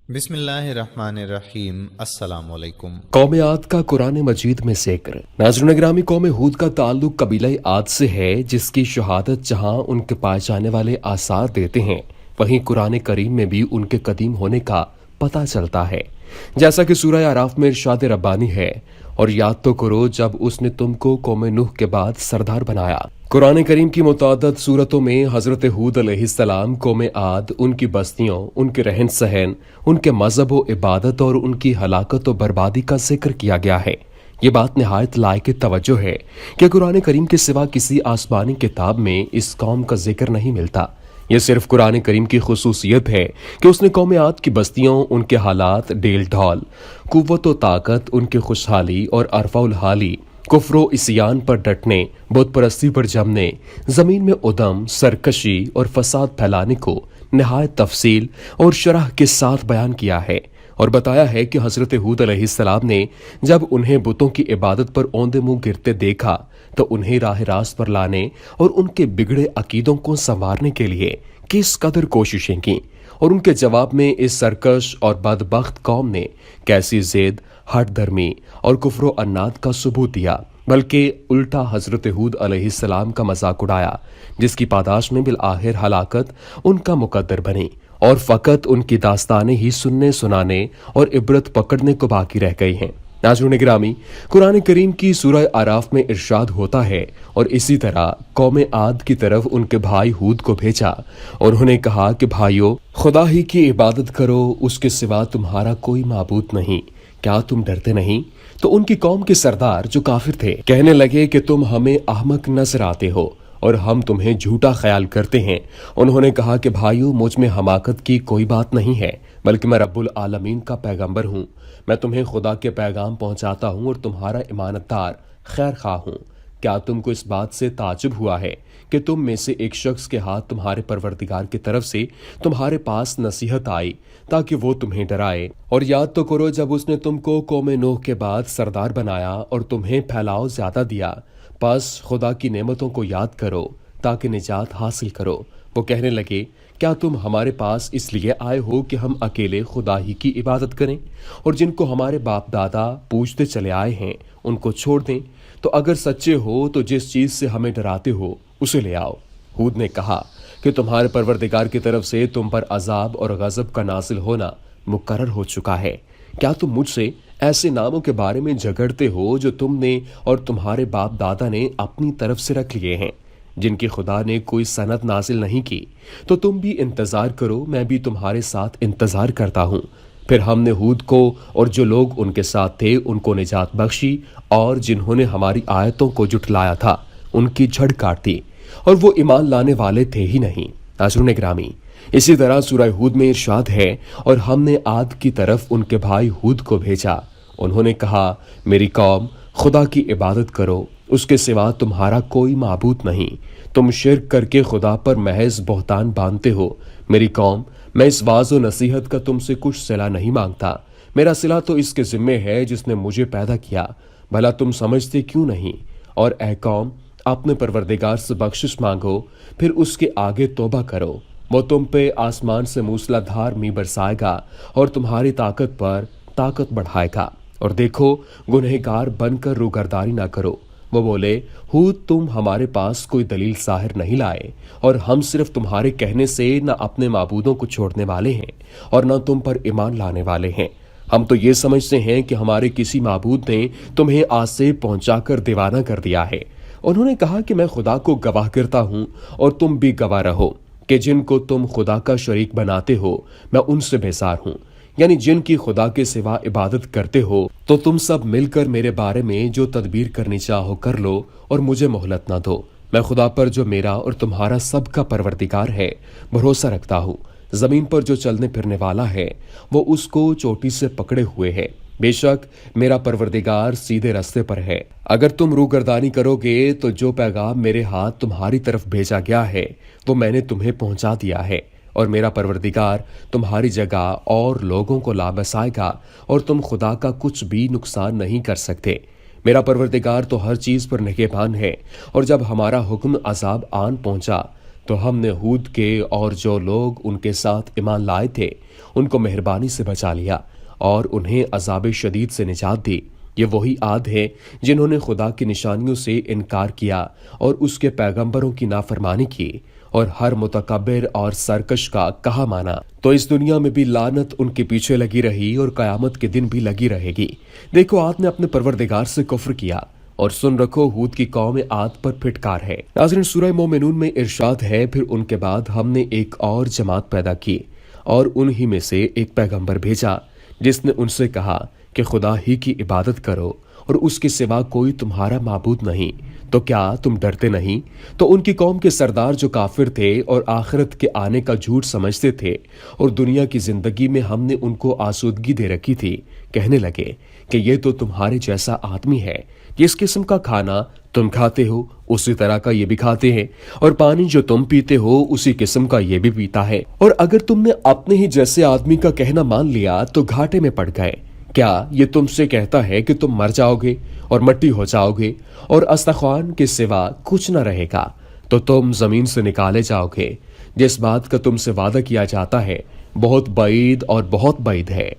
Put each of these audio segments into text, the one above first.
بسم اللہ الرحمن الرحیم۔ السلام علیکم۔ قوم عاد کا قرآن مجید میں ذکر۔ ناظرین گرامی، قوم ہود کا تعلق قبیلہ عاد سے ہے، جس کی شہادت جہاں ان کے پائے جانے والے آثار دیتے ہیں، وہیں قرآن کریم میں بھی ان کے قدیم ہونے کا پتہ چلتا ہے، جیسا کہ سورہ اعراف میں ارشاد ربانی ہے، اور یاد تو کرو جب اس نے تم کو قوم نوح کے بعد سردار بنایا۔ قرآن کریم کی متعدد صورتوں میں حضرت ہود علیہ السلام، قوم عاد، ان کی بستیوں، ان کے رہن سہن، ان کے مذہب و عبادت اور ان کی ہلاکت و بربادی کا ذکر کیا گیا ہے۔ یہ بات نہایت لائق توجہ ہے کہ قرآن کریم کے سوا کسی آسمانی کتاب میں اس قوم کا ذکر نہیں ملتا۔ یہ صرف قرآن کریم کی خصوصیت ہے کہ اس نے قوم عاد کی بستیوں، ان کے حالات، ڈیل ڈھال، قوت و طاقت، ان کی خوشحالی اور ارفع الحالی، کفر و عصیان پر ڈٹنے، بت پرستی پر جمنے، زمین میں ادم، سرکشی اور فساد پھیلانے کو نہایت تفصیل اور شرح کے ساتھ بیان کیا ہے، اور بتایا ہے کہ حضرت ہود علیہ السلام نے جب انہیں بتوں کی عبادت پر اوندے منہ گرتے دیکھا تو انہیں راہ راست پر لانے اور ان کے بگڑے عقیدوں کو سنوارنے کے لیے کس قدر کوششیں کیں، اور ان کے جواب میں اس سرکش اور بدبخت قوم نے کیسی ضد، ہٹ درمی اور کفر و عناد کا ثبوت دیا، بلکہ الٹا حضرت ہود علیہ السلام کا مذاق اڑایا، جس کی پاداش میں بالآخر ہلاکت ان کا مقدر بنی، اور فقط ان کی داستانیں ہی سننے سنانے اور عبرت پکڑنے کو باقی رہ گئی ہیں۔ ناظرین گرامی، قرآن کریم کی سورہ اعراف میں ارشاد ہوتا ہے، اور اسی طرح قوم عاد کی طرف ان کے بھائی ہود کو بھیجا، اور انہوں نے کہا کہ بھائیو، خدا ہی کی عبادت کرو، اس کے سوا تمہارا کوئی معبود نہیں، کیا تم ڈرتے نہیں؟ تو ان کی قوم کے سردار جو کافر تھے کہنے لگے کہ تم ہمیں احمق نظر آتے ہو اور ہم تمہیں جھوٹا خیال کرتے ہیں۔ انہوں نے کہا کہ بھائیو، مجھ میں حماقت کی کوئی بات نہیں ہے، بلکہ میں رب العالمین کا پیغمبر ہوں، میں تمہیں خدا کے پیغام پہنچاتا ہوں اور تمہارا امانت دار خیر خواہ ہوں۔ کیا تم کو اس بات سے تعجب ہوا ہے کہ تم میں سے ایک شخص کے ہاتھ تمہارے پروردگار کی طرف سے تمہارے پاس نصیحت آئی تاکہ وہ تمہیں ڈرائے؟ اور یاد تو کرو جب اس نے تم کو قوم نوح کے بعد سردار بنایا اور تمہیں پھیلاؤ زیادہ دیا، پس خدا کی نعمتوں کو یاد کرو تاکہ نجات حاصل کرو۔ وہ کہنے لگے، کیا تم ہمارے پاس اس لیے آئے ہو کہ ہم اکیلے خدا ہی کی عبادت کریں اور جن کو ہمارے باپ دادا پوجتے چلے آئے ہیں ان کو چھوڑ دیں؟ تو اگر سچے ہو تو جس چیز سے ہمیں ڈراتے ہو اسے لے آؤ۔ ہود نے کہا کہ تمہارے پروردگار کی طرف سے تم پر عذاب اور غضب کا نازل ہونا مقرر ہو چکا ہے۔ کیا تم مجھ سے ایسے ناموں کے بارے میں جھگڑتے ہو جو تم نے اور تمہارے باپ دادا نے اپنی طرف سے رکھ لیے ہیں، جن کی خدا نے کوئی سند نازل نہیں کی؟ تو تم بھی انتظار کرو، میں بھی تمہارے ساتھ انتظار کرتا ہوں۔ پھر ہم نے ہود کو اور جو لوگ ان کے ساتھ تھے ان کو نجات بخشی، اور جنہوں نے ہماری آیتوں کو جھٹلایا تھا ان کی جھڑ کاٹ دی، اور وہ ایمان لانے والے تھے ہی نہیں۔ ناظرین گرامی، اسی طرح سورہ ہود میں ارشاد ہے، اور ہم نے عاد کی طرف ان کے بھائی ہود کو بھیجا، انہوں نے کہا، میری قوم، خدا کی عبادت کرو، اس کے سوا تمہارا کوئی معبود نہیں، تم شرک کر کے خدا پر محض بہتان باندھتے ہو۔ میری قوم، میں اس واعظ و نصیحت کا تم سے کچھ صلہ نہیں مانگتا، میرا صلہ تو اس کے ذمے ہے جس نے مجھے پیدا کیا، بھلا تم سمجھتے کیوں نہیں؟ اور اے قوم، اپنے پروردگار سے بخشش مانگو، پھر اس کے آگے توبہ کرو، وہ تم پہ آسمان سے موسلا دھار می برسائے گا اور تمہاری طاقت پر طاقت بڑھائے گا، اور دیکھو گنہگار بن کر روگردانی نہ کرو۔ وہ بولے، ہود، تم ہمارے پاس کوئی دلیل ظاہر نہیں لائے، اور ہم صرف تمہارے کہنے سے نہ اپنے معبودوں کو چھوڑنے والے ہیں اور نہ تم پر ایمان لانے والے ہیں۔ ہم تو یہ سمجھتے ہیں کہ ہمارے کسی معبود نے تمہیں آج سے پہنچا کر دیوانہ کر دیا ہے۔ انہوں نے کہا کہ میں خدا کو گواہ کرتا ہوں اور تم بھی گواہ رہو کہ جن کو تم خدا کا شریک بناتے ہو میں ان سے بیزار ہوں، یعنی جن کی خدا کے سوا عبادت کرتے ہو، تو تم سب مل کر میرے بارے میں جو تدبیر کرنی چاہو کر لو اور مجھے مہلت نہ دو۔ میں خدا پر جو میرا اور تمہارا سب کا پروردگار ہے بھروسہ رکھتا ہوں۔ زمین پر جو چلنے پھرنے والا ہے وہ اس کو چوٹی سے پکڑے ہوئے ہے، بے شک میرا پروردگار سیدھے راستے پر ہے۔ اگر تم روگردانی کرو گے تو جو پیغام میرے ہاتھ تمہاری طرف بھیجا گیا ہے وہ میں نے تمہیں پہنچا دیا ہے، اور میرا پروردگار تمہاری جگہ اور لوگوں کو لا بسائے گا، اور تم خدا کا کچھ بھی نقصان نہیں کر سکتے۔ میرا پروردگار تو ہر چیز پر نگہبان ہے، اور جب ہمارا حکم عذاب آن پہنچا تو ہم نے ہود کے اور جو لوگ ان کے ساتھ ایمان لائے تھے ان کو مہربانی سے بچا لیا اور انہیں عذاب شدید سے نجات دی۔ یہ وہی عاد ہے جنہوں نے خدا کی نشانیوں سے انکار کیا اور اس کے پیغمبروں کی نافرمانی کی اور ہر متکبر اور سرکش کا کہا مانا۔ تو اس دنیا میں بھی لعنت ان کے پیچھے لگی رہی اور قیامت کے دن بھی لگی رہے گی۔ دیکھو عاد نے اپنے پروردگار سے کفر کیا، اور سن رکھو ہود کی قوم عاد پر پھٹکار ہے۔ ناظرین، سورہ مومنون میں ارشاد ہے، پھر ان کے بعد ہم نے ایک اور جماعت پیدا کی اور انہی میں سے ایک پیغمبر بھیجا جس نے ان سے کہا کہ خدا ہی کی عبادت کرو اور اس کے سوا کوئی تمہارا معبود نہیں، تو کیا تم ڈرتے نہیں؟ تو ان کی قوم کے سردار جو کافر تھے اور آخرت کے آنے کا جھوٹ سمجھتے تھے اور دنیا کی زندگی میں ہم نے ان کو آسودگی دے رکھی تھی، کہنے لگے کہ یہ تو تمہارے جیسا آدمی ہے، جس قسم کا کھانا تم کھاتے ہو اسی طرح کا یہ بھی کھاتے ہیں، اور پانی جو تم پیتے ہو اسی قسم کا یہ بھی پیتا ہے، اور اگر تم نے اپنے ہی جیسے آدمی کا کہنا مان لیا تو گھاٹے میں پڑ گئے۔ کیا یہ تم سے کہتا ہے کہ تم مر جاؤ گے اور مٹی ہو جاؤ گے اور استخوان کے سوا کچھ نہ رہے گا، تو تم زمین سے نکالے جاؤ گے؟ جس بات کا تم سے وعدہ کیا جاتا ہے بہت بعید اور بہت بعید ہے۔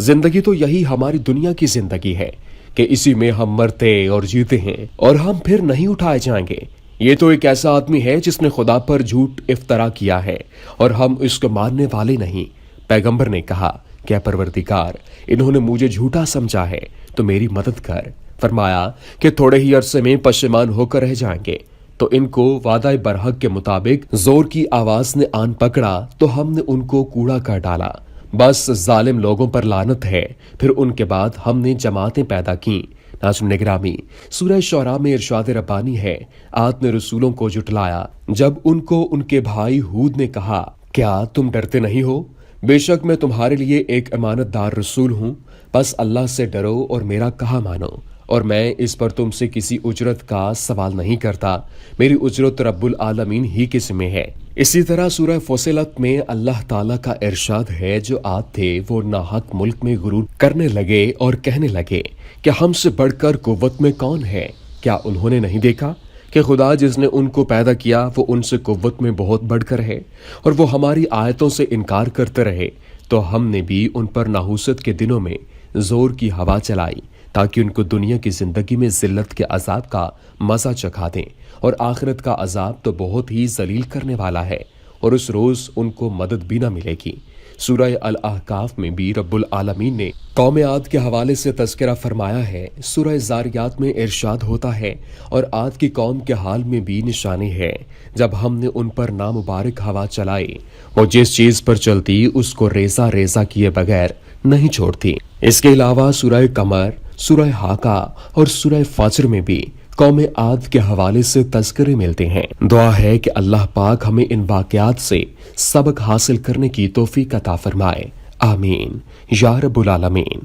زندگی تو یہی ہماری دنیا کی زندگی ہے کہ اسی میں ہم مرتے اور جیتے ہیں اور ہم پھر نہیں اٹھائے جائیں گے۔ یہ تو ایک ایسا آدمی ہے جس نے خدا پر جھوٹ افطرا کیا ہے اور ہم اس کو ماننے والے نہیں۔ پیغمبر نے کہا، کیا پروردگار، انہوں نے مجھے جھوٹا سمجھا ہے تو میری مدد کر۔ فرمایا کہ تھوڑے ہی عرصے میں پشیمان ہو کر رہ جائیں گے۔ تو ان کو وعدہ برحق کے مطابق زور کی آواز نے آن پکڑا تو ہم نے ان کو کوڑا کر ڈالا۔ بس ظالم لوگوں پر لعنت ہے۔ پھر ان کے بعد ہم نے جماعتیں پیدا کیں۔ ناظرین گرامی، سورہ شعراء میں ارشاد ربانی ہے، عاد نے رسولوں کو جھٹلایا جب ان کو ان کے بھائی ہود نے کہا، کیا تم ڈرتے نہیں ہو؟ بے شک میں تمہارے لیے ایک امانت دار رسول ہوں، بس اللہ سے ڈرو اور میرا کہا مانو، اور میں اس پر تم سے کسی اجرت کا سوال نہیں کرتا، میری اجرت رب العالمین ہی کے ذمہ ہے۔ اسی طرح سورہ فصلت میں اللہ تعالیٰ کا ارشاد ہے، جو عاد تھے وہ ناحق ملک میں غرور کرنے لگے اور کہنے لگے کہ ہم سے بڑھ کر قوت میں کون ہے؟ کیا انہوں نے نہیں دیکھا کہ خدا جس نے ان کو پیدا کیا وہ ان سے قوت میں بہت بڑھ کر ہے، اور وہ ہماری آیتوں سے انکار کرتے رہے، تو ہم نے بھی ان پر نحوست کے دنوں میں زور کی ہوا چلائی تاکہ ان کو دنیا کی زندگی میں ذلت کے عذاب کا مزہ چکھا دیں، اور آخرت کا عذاب تو بہت ہی ذلیل کرنے والا ہے، اور اس روز ان کو مدد بھی نہ ملے گی۔ سورہ الاحقاف میں بھی رب العالمین نے قوم عاد کے حوالے سے تذکرہ فرمایا ہے۔ سورہ زاریات میں ارشاد ہوتا ہے، اور عاد کی قوم کے حال میں بھی نشانی ہے، جب ہم نے ان پر نامبارک ہوا چلائی، وہ جس چیز پر چلتی اس کو ریزہ ریزہ کیے بغیر نہیں چھوڑتی۔ اس کے علاوہ سورہ قمر، سورہ حاقہ اور سورہ فجر میں بھی قوم عاد کے حوالے سے تذکرے ملتے ہیں۔ دعا ہے کہ اللہ پاک ہمیں ان واقعات سے سبق حاصل کرنے کی توفیق عطا فرمائے، آمین یا رب العالمین۔